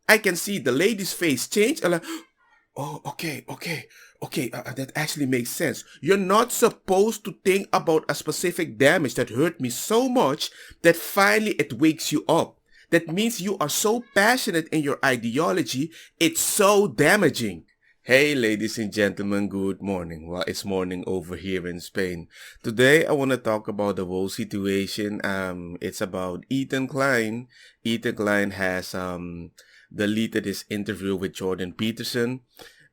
I can see the lady's face change. I'm like, oh, okay, that actually makes sense. You're not supposed to think about a specific damage that hurt me so much that finally it wakes you up. That means you are so passionate in your ideology, it's so damaging. Hey, ladies and gentlemen, good morning. Well, it's morning over here in Spain. Today, I want to talk about the whole situation. It's about Ethan Klein. Ethan Klein has deleted his interview with Jordan Peterson.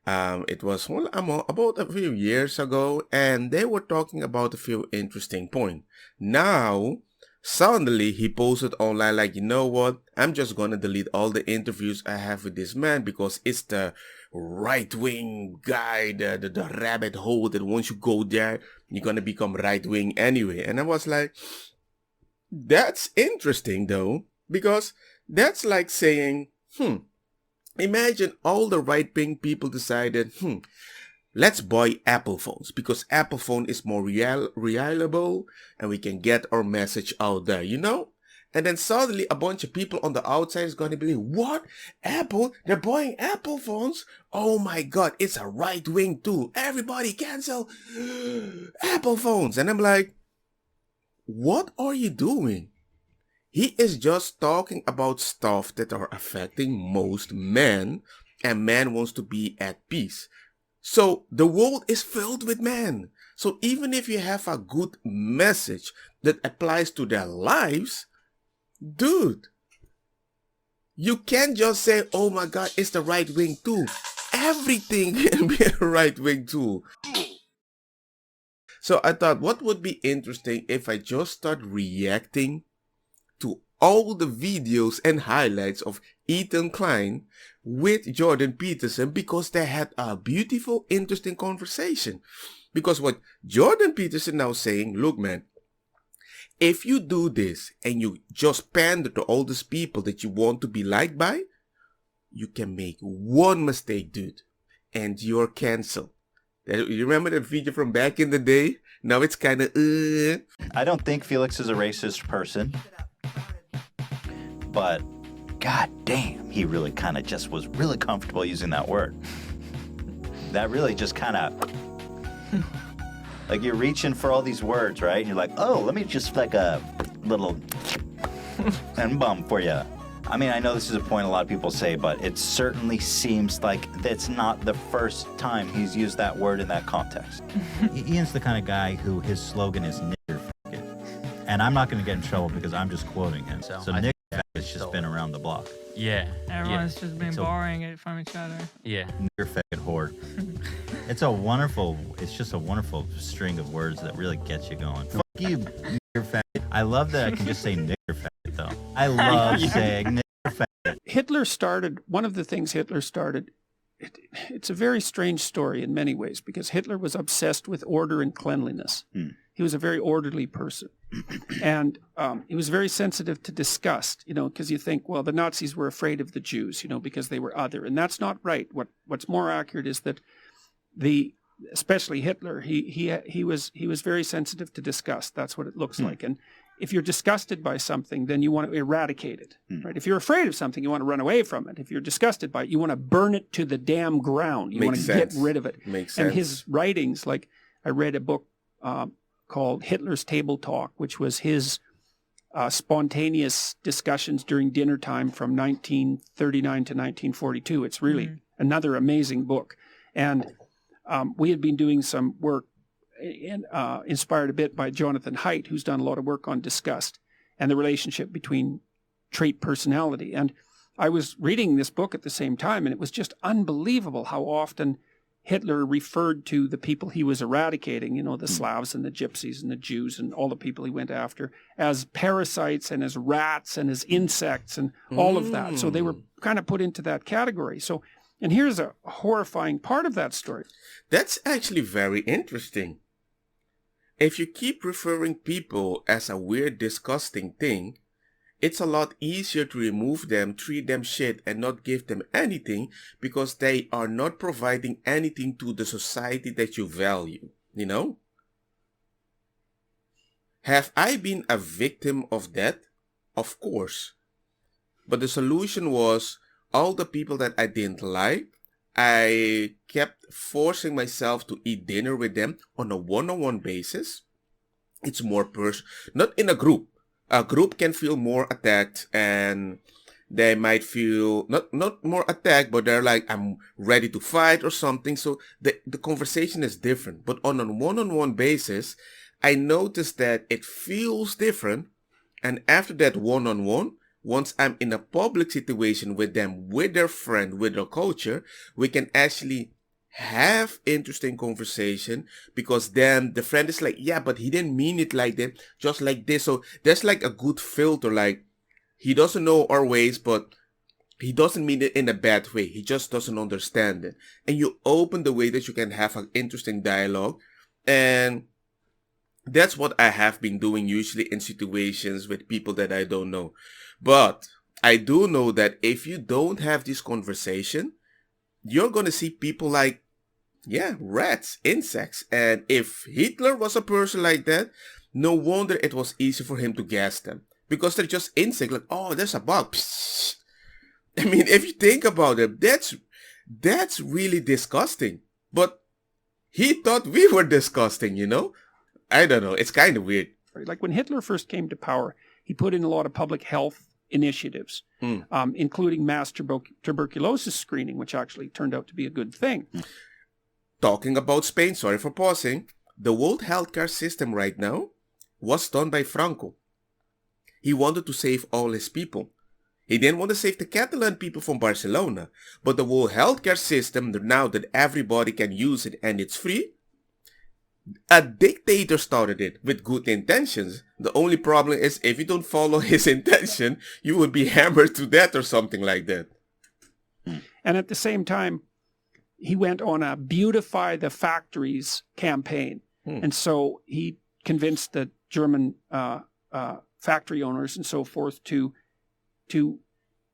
It was about a few years ago, and they were talking about a few interesting points. Now, suddenly, he posted online like, you know what? I'm just gonna delete all the interviews I have with this man because it's the right-wing guy, the rabbit hole that once you go there, you're gonna become right-wing anyway. And I was like, that's interesting though, because that's like saying, imagine all the right-wing people decided, let's buy Apple phones because Apple phone is more reliable and we can get our message out there, you know? And then suddenly a bunch of people on the outside is going to believe, what? Apple? They're buying Apple phones? Oh my God, it's a right-wing tool. Everybody cancel Apple phones. And I'm like, what are you doing? He is just talking about stuff that are affecting most men, and man wants to be at peace. So the world is filled with men. So even if you have a good message that applies to their lives, dude, you can't just say, oh my God, it's the right wing tool. Everything can be a right wing tool. So I thought, what would be interesting if I just start reacting to all the videos and highlights of Ethan Klein with Jordan Peterson because they had a beautiful, interesting conversation. Because what Jordan Peterson now saying, look man, if you do this and you just pander to all these people that you want to be liked by, you can make one mistake, dude, and you're canceled. You remember that video from back in the day? Now it's kind of, I don't think Felix is a racist person. But god damn, he really kind of just was really comfortable using that word. That really just kind of like you're reaching for all these words, right? And you're like, oh, let me just like a little and bum for you. I mean, I know this is a point a lot of people say, but it certainly seems like that's not the first time he's used that word in that context. Ian's the kind of guy who his slogan is nigger faggot. And I'm not going to get in trouble because I'm just quoting him. So nigger it's just been around the block. Yeah. Everyone's just been borrowing it from each other. Yeah. Nigger faggot whore. It's just a wonderful string of words that really gets you going. Fuck you, nigger faggot. I love that I can just say nigger faggot though. I love saying nigger faggot. One of the things Hitler started, it's a very strange story in many ways because Hitler was obsessed with order and cleanliness. He was a very orderly person. And he was very sensitive to disgust, because you think, well, the Nazis were afraid of the Jews, because they were other. And that's not right. What's more accurate is that especially Hitler, he was very sensitive to disgust. That's what it looks like. And if you're disgusted by something, then you want to eradicate it, right? If you're afraid of something, you want to run away from it. If you're disgusted by it, you want to burn it to the damn ground. You want to get rid of it. Makes sense. And his writings, like I read a book called Hitler's Table Talk, which was his spontaneous discussions during dinner time from 1939 to 1942. It's really another amazing book. And we had been doing some work inspired a bit by Jonathan Haidt, who's done a lot of work on disgust and the relationship between trait personality. And I was reading this book at the same time, and it was just unbelievable how often Hitler referred to the people he was eradicating, the Slavs and the Gypsies and the Jews and all the people he went after, as parasites and as rats and as insects and all of that. So they were kind of put into that category. So, and here's a horrifying part of that story. That's actually very interesting. If you keep referring people as a weird, disgusting thing, it's a lot easier to remove them, treat them shit, and not give them anything because they are not providing anything to the society that you value, Have I been a victim of that? Of course. But the solution was, all the people that I didn't like, I kept forcing myself to eat dinner with them on a one-on-one basis. It's more not in a group. A group can feel more attacked, and they might feel not more attacked, but they're like, I'm ready to fight or something. So the conversation is different. But on a one-on-one basis, I noticed that it feels different. And after that one-on-one, once I'm in a public situation with them, with their friend, with their culture, we can actually have interesting conversation, because then the friend is like, yeah, but he didn't mean it like that, just like this. So there's like a good filter, like he doesn't know our ways, but he doesn't mean it in a bad way. He just doesn't understand it. And you open the way that you can have an interesting dialogue. And that's what I have been doing usually in situations with people that I don't know. But I do know that if you don't have this conversation, you're going to see people like, yeah, rats, insects. And if Hitler was a person like that, no wonder it was easy for him to gas them. Because they're just insects, like, oh, there's a bug. Psst. I mean, if you think about it, that's really disgusting. But he thought we were disgusting, you know? I don't know. It's kind of weird. Like when Hitler first came to power, he put in a lot of public health initiatives, including mass tuberculosis screening, which actually turned out to be a good thing. Talking about Spain, sorry for pausing, the world healthcare system right now was done by Franco. He wanted to save all his people. He didn't want to save the Catalan people from Barcelona, but the whole healthcare system, now that everybody can use it and it's free, a dictator started it with good intentions. The only problem is if you don't follow his intention, you would be hammered to death or something like that. And at the same time, he went on a beautify the factories campaign. And so he convinced the German factory owners and so forth to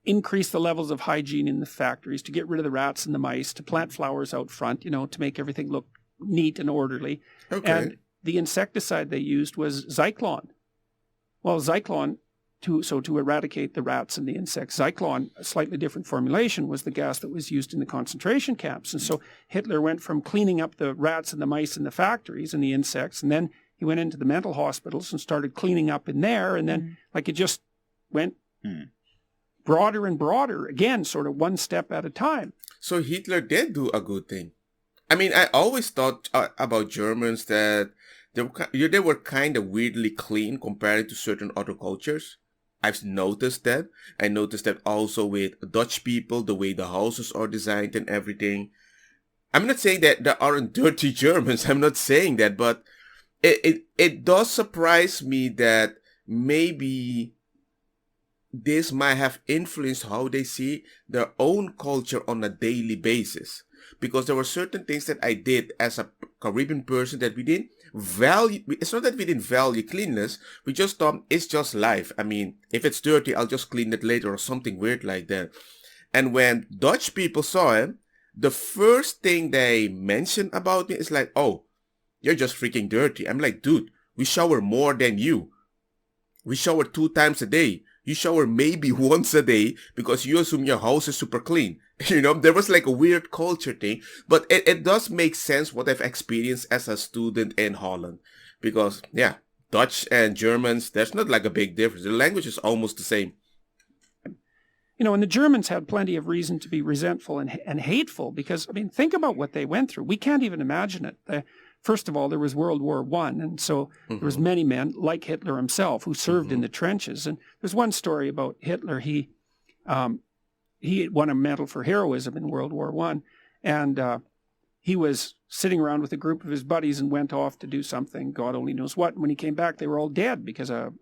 increase the levels of hygiene in the factories, to get rid of the rats and the mice, to plant flowers out front, to make everything look neat and orderly. Okay. And the insecticide they used was Zyklon. Well, Zyklon, to eradicate the rats and the insects, Zyklon, a slightly different formulation, was the gas that was used in the concentration camps. And so Hitler went from cleaning up the rats and the mice in the factories and the insects, and then he went into the mental hospitals and started cleaning up in there, and then it just went broader and broader, again, sort of one step at a time. So Hitler did do a good thing. I mean, I always thought about Germans that they were kind of weirdly clean compared to certain other cultures. I've noticed that. I noticed that also with Dutch people, the way the houses are designed and everything. I'm not saying that there aren't dirty Germans. I'm not saying that, but it does surprise me that maybe this might have influenced how they see their own culture on a daily basis. Because there were certain things that I did as a Caribbean person that we didn't value. It's not that we didn't value cleanliness. We just thought it's just life. I mean, if it's dirty, I'll just clean it later or something weird like that. And when Dutch people saw him, the first thing they mentioned about me is like, oh, you're just freaking dirty. I'm like, dude, we shower more than you. We shower 2 times a day. You shower maybe once a day because you assume your house is super clean. There was like a weird culture thing, but it does make sense what I've experienced as a student in Holland. Because, yeah, Dutch and Germans, there's not like a big difference. The language is almost the same. And the Germans had plenty of reason to be resentful and hateful because, I mean, think about what they went through. We can't even imagine it. First of all, there was World War I, and so there was many men, like Hitler himself, who served in the trenches. And there's one story about Hitler. He won a medal for heroism in World War I, and he was sitting around with a group of his buddies and went off to do something, God only knows what. And when he came back, they were all dead because a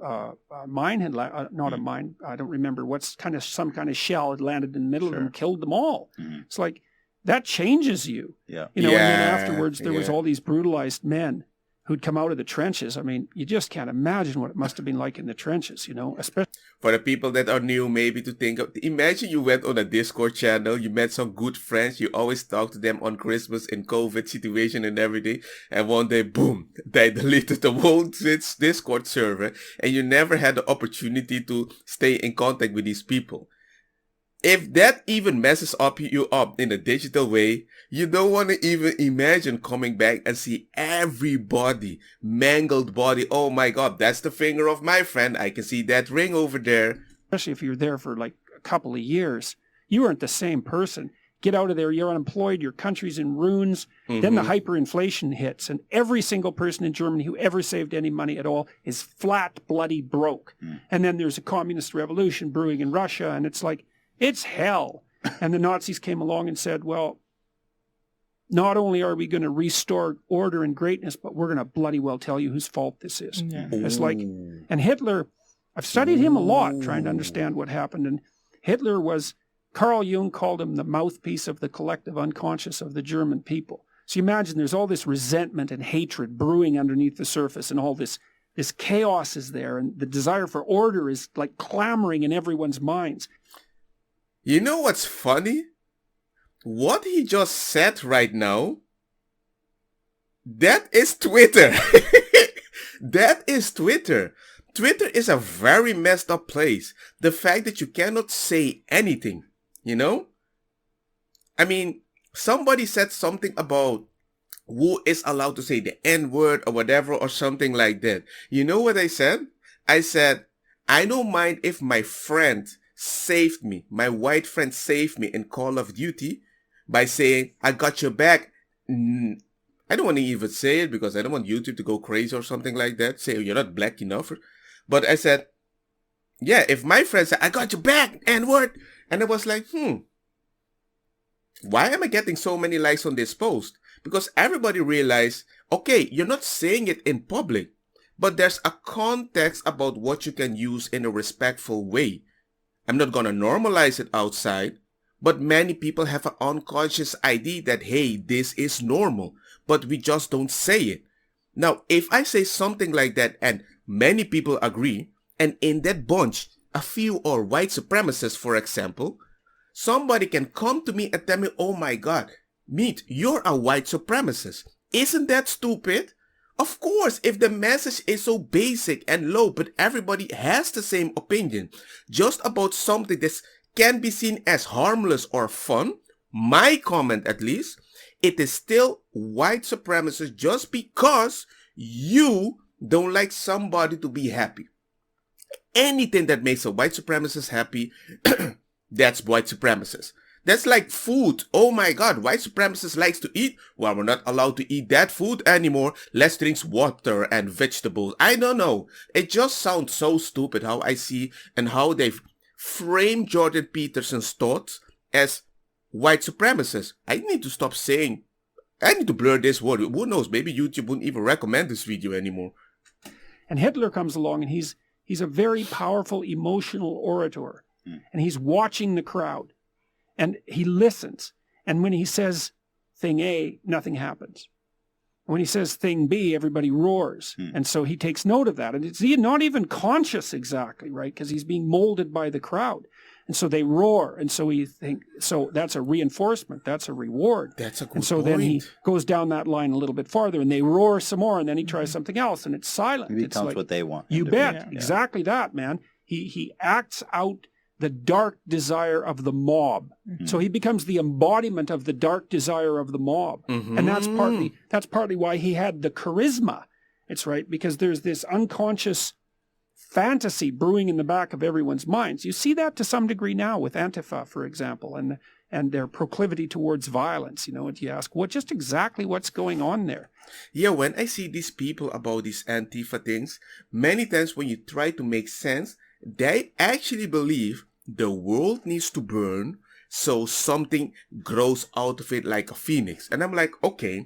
mine had, not a mine, I don't remember, some kind of shell had landed in the middle of them and killed them all. It's like, that changes you. Yeah. And then afterwards there was all these brutalized men who'd come out of the trenches. I mean, you just can't imagine what it must have been like in the trenches, especially for the people that are new, maybe to think of, imagine you went on a Discord channel, you met some good friends, you always talk to them on Christmas in COVID situation and everything, and one day, boom, they deleted the whole Discord server, and you never had the opportunity to stay in contact with these people. If that even messes you up in a digital way, you don't want to even imagine coming back and see everybody, mangled body. Oh my God, that's the finger of my friend. I can see that ring over there. Especially if you're there for like a couple of years, you aren't the same person. Get out of there, you're unemployed, your country's in ruins. Then the hyperinflation hits, and every single person in Germany who ever saved any money at all is flat, bloody broke. And then there's a communist revolution brewing in Russia, and it's like, it's hell. And the Nazis came along and said, well, not only are we going to restore order and greatness, but we're going to bloody well tell you whose fault this is. It's like, and Hitler, I've studied him a lot trying to understand what happened. And Hitler was, Carl Jung called him the mouthpiece of the collective unconscious of the German people. So you imagine there's all this resentment and hatred brewing underneath the surface, and all this chaos is there, and the desire for order is like clamoring in everyone's minds. You know what's funny? What he just said right now, that is Twitter. That is Twitter. Twitter is a very messed up place. The fact that you cannot say anything, you know? I mean, somebody said something about who is allowed to say the N-word or whatever or something like that. You know what I said? I said, I don't mind if my friend saved me, my white friend saved me in Call of Duty by saying, I got your back. I don't want to even say it because I don't want YouTube to go crazy or something like that. Say you're not black enough. But I said, yeah, if my friend said, I got your back, N-word. And I was like, why am I getting so many likes on this post? Because everybody realized, okay, you're not saying it in public, but there's a context about what you can use in a respectful way. I'm not going to normalize it outside, but many people have an unconscious idea that, hey, this is normal, but we just don't say it. Now, if I say something like that and many people agree, and in that bunch, a few are white supremacists, for example, somebody can come to me and tell me, oh my God, Meet, you're a white supremacist. Isn't that stupid? Of course, if the message is so basic and low, but everybody has the same opinion, just about something that can be seen as harmless or fun, my comment at least, it is still white supremacist just because you don't like somebody to be happy. Anything that makes a white supremacist happy, that's white supremacist. That's like food. Oh my God, white supremacists likes to eat. Well, we're not allowed to eat that food anymore. Let's drink water and vegetables. I don't know. It just sounds so stupid how I see and how they've framed Jordan Peterson's thoughts as white supremacists. I need to stop saying, I need to blur this word. Who knows, maybe YouTube wouldn't even recommend this video anymore. And Hitler comes along and he's a very powerful emotional orator. And he's watching the crowd. And he listens. And when he says thing A, nothing happens. When he says thing B, everybody roars. And so he takes note of that. And it's not even conscious exactly, right? Because he's being molded by the crowd. And so they roar. And so he thinks, so that's a reinforcement. That's a reward. That's a good And so point. then he goes down that line a little bit farther and they roar some more. And then he tries something else and it's silent. It It's becomes like, what they want. you to bet. be. Exactly that, man. He acts out the dark desire of the mob. So he becomes the embodiment of the dark desire of the mob. And that's partly why he had the charisma. It's right, because there's this unconscious fantasy brewing in the back of everyone's minds. You see that to some degree now with Antifa, for example, and their proclivity towards violence, and you ask, just exactly what's going on there? Yeah, when I see these people about these Antifa things, many times when you try to make sense, they actually believe the world needs to burn so something grows out of it like a phoenix. And I'm like, okay,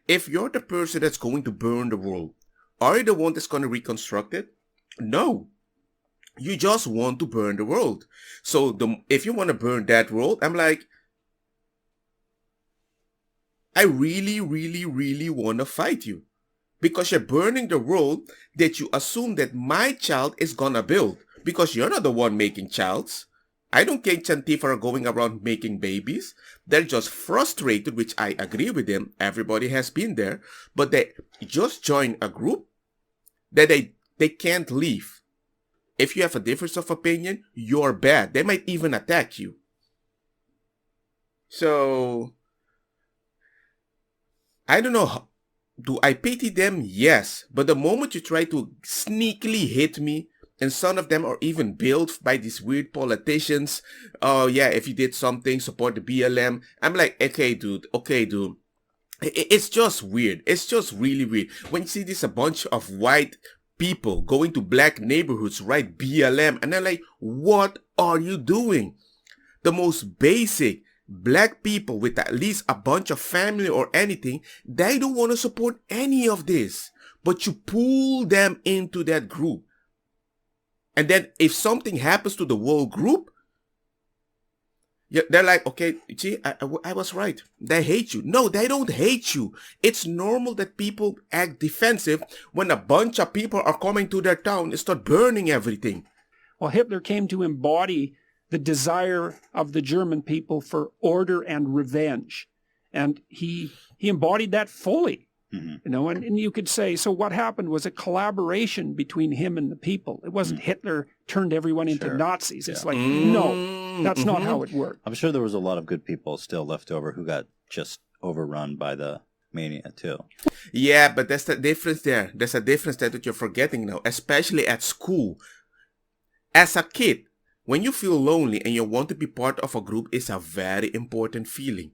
if you're the person that's going to burn the world, are you the one that's going to reconstruct it? No. You just want to burn the world. So if you want to burn that world, I'm like, I really, really, really want to fight you. Because you're burning the world that you assume that my child is going to build. Because you're not the one making childs. I don't think Antifa are going around making babies. They're just frustrated, which I agree with them. Everybody has been there. But they just join a group that they can't leave. If you have a difference of opinion, you're bad. They might even attack you. So I don't know. Do I pity them? Yes. But the moment you try to sneakily hit me, and some of them are even billed by these weird politicians, oh yeah, if you did something, support the BLM. I'm like, okay, dude. It's just weird. It's just really weird. When you see this, a bunch of white people going to black neighborhoods, write BLM, and they're like, what are you doing? The most basic black people with at least a bunch of family or anything, they don't want to support any of this. But you pull them into that group. And then if something happens to the whole group, they're like, okay, gee, I was right. They hate you. No, they don't hate you. It's normal that people act defensive when a bunch of people are coming to their town and start burning everything. Well, Hitler came to embody the desire of the German people for order and revenge. And he embodied that fully. You know, and you could say, so what happened was a collaboration between him and the people. It wasn't Hitler turned everyone into Nazis. It's like, no, that's not how it worked. I'm sure there was a lot of good people still left over who got just overrun by the mania too. Yeah, but that's the difference there. There's a difference there that you're forgetting now, especially at school. As a kid, when you feel lonely and you want to be part of a group, it's a very important feeling.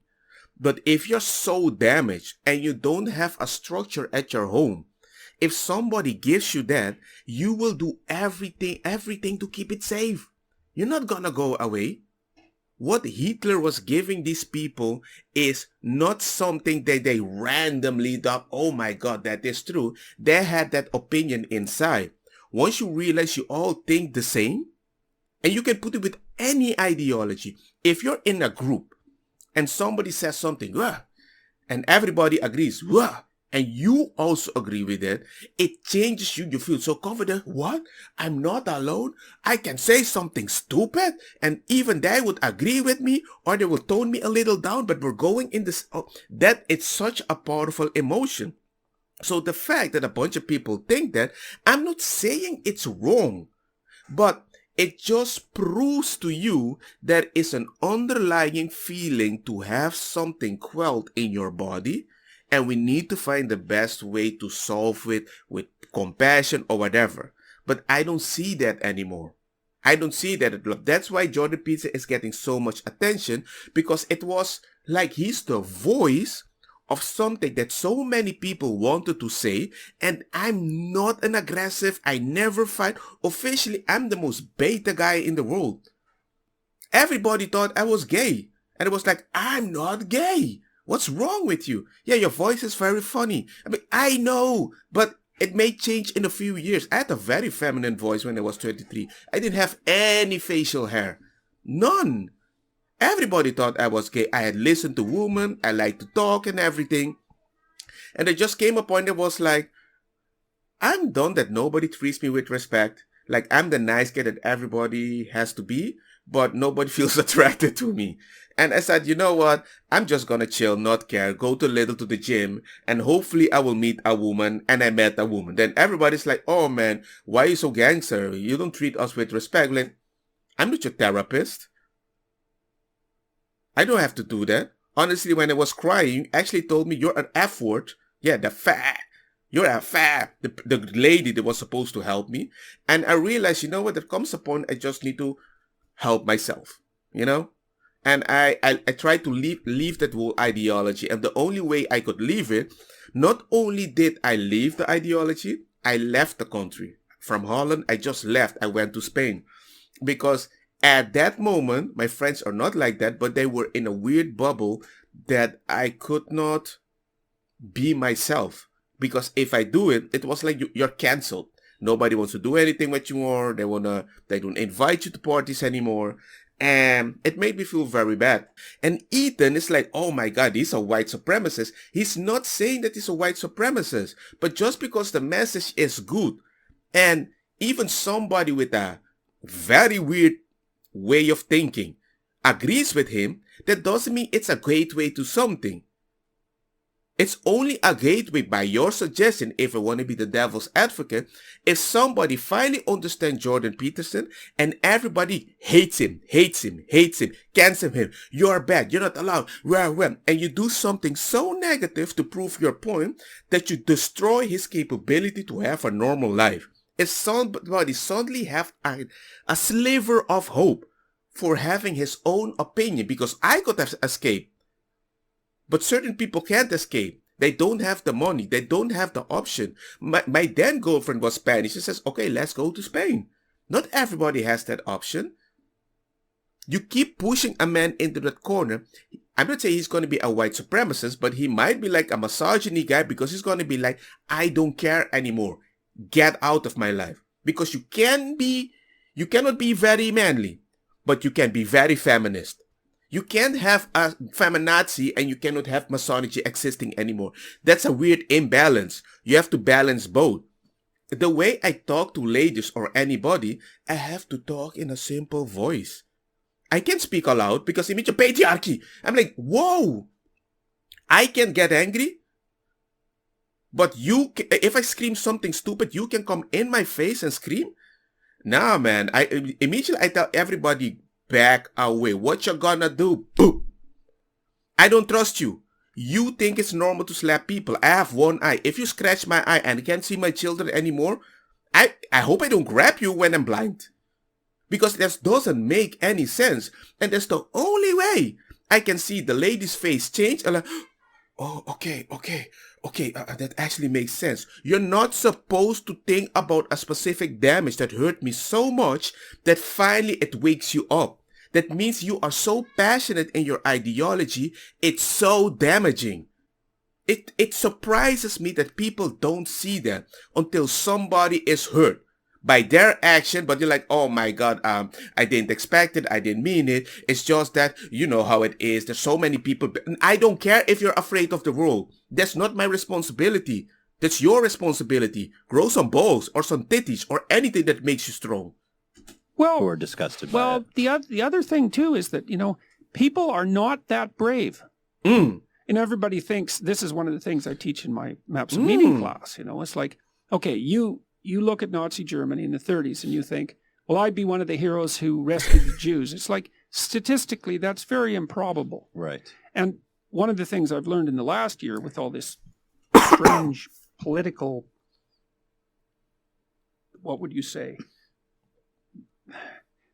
But if you're so damaged and you don't have a structure at your home, if somebody gives you that, you will do everything to keep it safe. You're not gonna go away. What Hitler was giving these people is not something that they randomly thought, oh my God, that is true. They had that opinion inside. Once you realize you all think the same, and you can put it with any ideology. If you're in a group, and somebody says something, and everybody agrees, and you also agree with it, it changes you. You feel so confident. What? I'm not alone. I can say something stupid, and even they would agree with me, or they will tone me a little down, but we're going in this. That it's such a powerful emotion. So the fact that a bunch of people think that, I'm not saying it's wrong, but it just proves to you there is an underlying feeling to have something quelled in your body, and we need to find the best way to solve it with compassion or whatever. But I don't see that anymore. I don't see that. That's why Jordan Peterson is getting so much attention, because it was like he's the voice of something that so many people wanted to say, and I'm not an aggressive, I never fight. Officially, I'm the most beta guy in the world. Everybody thought I was gay, and it was like, I'm not gay. What's wrong with you? Yeah, your voice is very funny. I mean, I know, but it may change in a few years. I had a very feminine voice when I was 23. I didn't have any facial hair. None. Everybody thought I was gay. I had listened to women. I liked to talk and everything. And there just came a point that was like, I'm done that nobody treats me with respect. Like, I'm the nice guy that everybody has to be, but nobody feels attracted to me. And I said, you know what? I'm just gonna chill, not care, go to the gym, and hopefully I will meet a woman. And I met a woman. Then everybody's like, oh man, why are you so gangster? You don't treat us with respect. Like, I'm not your therapist. I don't have to do that. Honestly, when I was crying, you actually told me you're an F word. Yeah, you're a fat. The lady that was supposed to help me. And I realized, you know what, there comes a point I just need to help myself, you know? And I tried to leave that whole ideology. And the only way I could leave it, not only did I leave the ideology, I left the country. From Holland, I just left. I went to Spain. Because at that moment, my friends are not like that, but they were in a weird bubble that I could not be myself. Because if I do it, it was like you're canceled. Nobody wants to do anything with you more. They don't invite you to parties anymore. And it made me feel very bad. And Ethan is like, oh my God, he's a white supremacist. He's not saying that he's a white supremacist. But just because the message is good, and even somebody with a very weird way of thinking agrees with him, that doesn't mean it's a gateway to something. It's only a gateway by your suggestion, if I want to be the devil's advocate, if somebody finally understands Jordan Peterson and everybody hates him, cancel him, you're bad, you're not allowed, and you do something so negative to prove your point that you destroy his capability to have a normal life. If somebody suddenly have a sliver of hope for having his own opinion, because I could have escaped, but certain people can't escape. They don't have the money. They don't have the option. My then girlfriend was Spanish. She says, okay, let's go to Spain. Not everybody has that option. You keep pushing a man into that corner. I'm not saying he's going to be a white supremacist, but he might be like a misogyny guy, because he's going to be like, I don't care anymore. Get out of my life. Because you cannot be very manly, but you can be very feminist. You can't have a feminazi and you cannot have misogyny existing anymore. That's a weird imbalance. You have to balance both. The way I talk to ladies or anybody, I have to talk in a simple voice. I can't speak aloud because it means patriarchy. I'm like, whoa! I can get angry, but if I scream something stupid, you can come in my face and scream? Nah, man. Immediately I tell everybody, back away. What you gonna do? Boom. I don't trust you. You think it's normal to slap people. I have one eye. If you scratch my eye and I can't see my children anymore, I hope I don't grab you when I'm blind. Because that doesn't make any sense. And that's the only way I can see the lady's face change. And like, oh, okay. That actually makes sense. You're not supposed to think about a specific damage that hurt me so much that finally it wakes you up. That means you are so passionate in your ideology, it's so damaging. It surprises me that people don't see that until somebody is hurt by their action, but you're like, oh my God, I didn't expect it, I didn't mean it. It's just that, you know how it is. There's so many people. I don't care if you're afraid of the world. That's not my responsibility. That's your responsibility. Grow some balls or some titties or anything that makes you strong. Well, Or disgusted by it. the other thing too is that, people are not that brave. And everybody thinks, this is one of the things I teach in my Maps of Meaning class. It's like, okay, you look at Nazi Germany in the 30s and you think, well, I'd be one of the heroes who rescued the Jews. It's like, statistically, that's very improbable. Right. And one of the things I've learned in the last year with all this strange political, what would you say?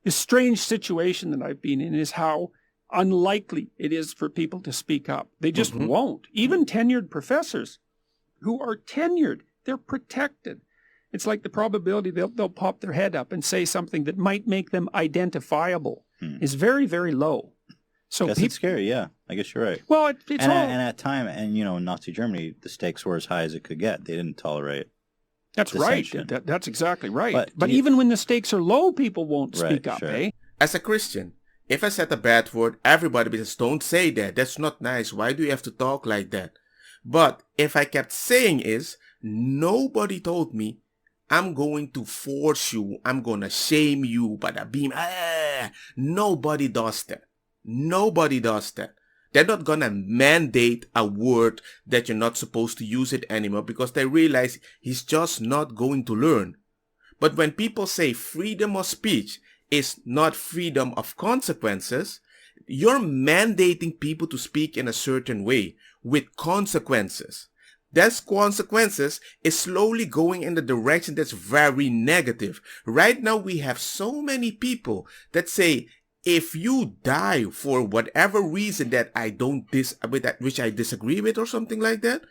This strange situation that I've been in is how unlikely it is for people to speak up. They just won't. Even tenured professors who are tenured, they're protected. It's like the probability they'll pop their head up and say something that might make them identifiable is very, very low. So it's scary, yeah. I guess you're right. Well, it's and at time, in Nazi Germany, the stakes were as high as it could get. They didn't tolerate. That's right. That's exactly right. But even when the stakes are low, people won't speak up, eh? As a Christian, if I said a bad word, everybody says, don't say that. That's not nice. Why do you have to talk like that? But if I kept saying nobody told me, I'm going to force you. I'm going to shame you. Bada beam. Nobody does that. Nobody does that. They're not going to mandate a word that you're not supposed to use it anymore because they realize he's just not going to learn. But when people say freedom of speech is not freedom of consequences, you're mandating people to speak in a certain way with consequences. Those consequences is slowly going in the direction that's very negative. Right now we have so many people that say, if you die for whatever reason that which I disagree with or something like that,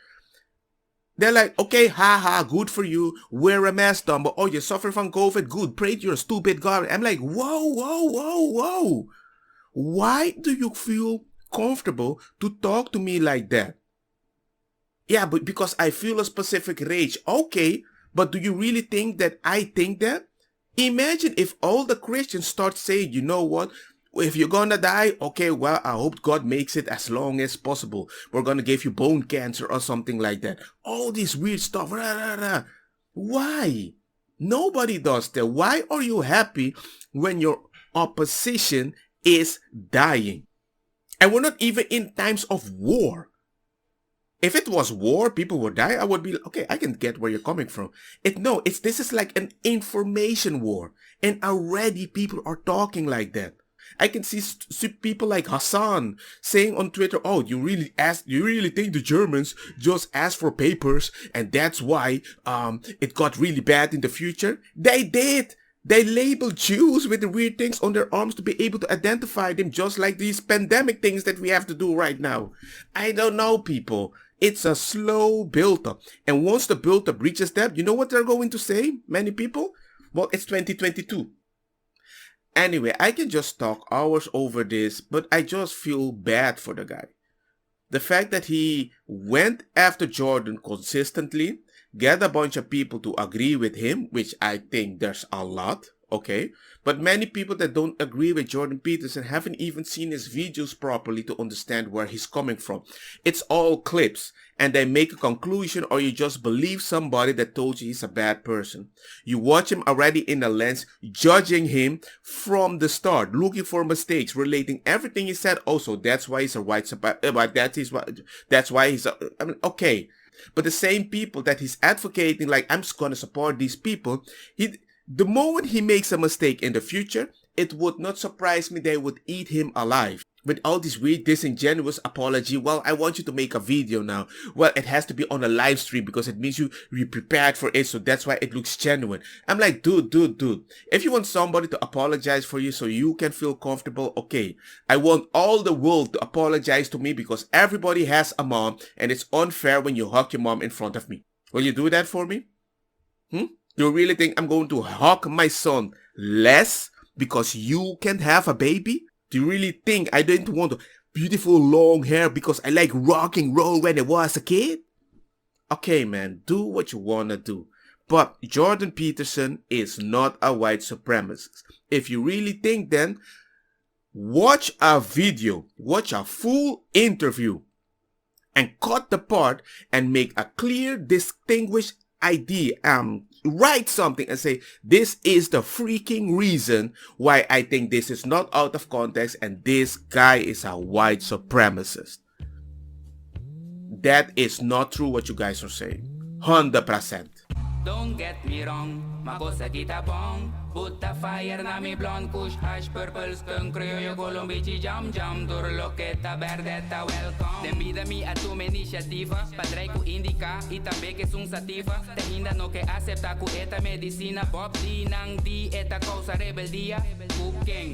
they're like, okay, haha, good for you. Wear a mask, Dumbo. Oh, you suffer from COVID? Good. Pray to your stupid God. I'm like, whoa. Why do you feel comfortable to talk to me like that? Yeah, but because I feel a specific rage. Okay, but do you really think that I think that? Imagine if all the Christians start saying, you know what? If you're gonna die, okay, well, I hope God makes it as long as possible. We're gonna give you bone cancer or something like that. All this weird stuff. Why? Nobody does that. Why are you happy when your opposition is dying? And we're not even in times of war. If it was war, people would die, I would be okay, I can get where you're coming from. This is like an information war. And already people are talking like that. I can see people like Hassan saying on Twitter, "Oh, you really think the Germans just asked for papers and that's why it got really bad in the future?" They did. They labeled Jews with the weird things on their arms to be able to identify them, just like these pandemic things that we have to do right now. I don't know, people. It's a slow build-up. And once the build-up reaches that, you know what they're going to say, many people? Well, it's 2022. Anyway, I can just talk hours over this, but I just feel bad for the guy. The fact that he went after Jordan consistently, get a bunch of people to agree with him, which I think there's a lot, okay? But many people that don't agree with Jordan Peterson haven't even seen his videos properly to understand where he's coming from. It's all clips, and they make a conclusion, or you just believe somebody that told you he's a bad person. You watch him already in the lens, judging him from the start, looking for mistakes, relating everything he said. Also, that's why he's a white supremacist. That's why he's okay. But the same people that he's advocating, like, I'm just gonna support these people, the moment he makes a mistake in the future, it would not surprise me they would eat him alive. With all this weird disingenuous apology, well, I want you to make a video now. Well, it has to be on a live stream because it means you prepared for it, so that's why it looks genuine. I'm like, dude. If you want somebody to apologize for you so you can feel comfortable, okay. I want all the world to apologize to me because everybody has a mom and it's unfair when you hug your mom in front of me. Will you do that for me? Do you really think I'm going to hug my son less because you can't have a baby? Do you really think I didn't want beautiful long hair because I like rock and roll when I was a kid? Okay, man, do what you wanna do. But Jordan Peterson is not a white supremacist. If you really think, then watch a video, watch a full interview, and cut the part and make a clear, distinguished idea. Write something and say, this is the freaking reason why I think this is not out of context and this guy is a white supremacist. That is not true what you guys are saying. 100%. Don't get me wrong, makosa kita bong. Put the fire na mi blonde kush hash purple skunk criollo colombici jam turloqueta verdeta welcome. Dem vida mi a tu iniciativa, padrei ku indica e também que sum sativa. Te ainda no que acepta ku eta medicina, Bob di nang di eta causa rebeldia. Cooking.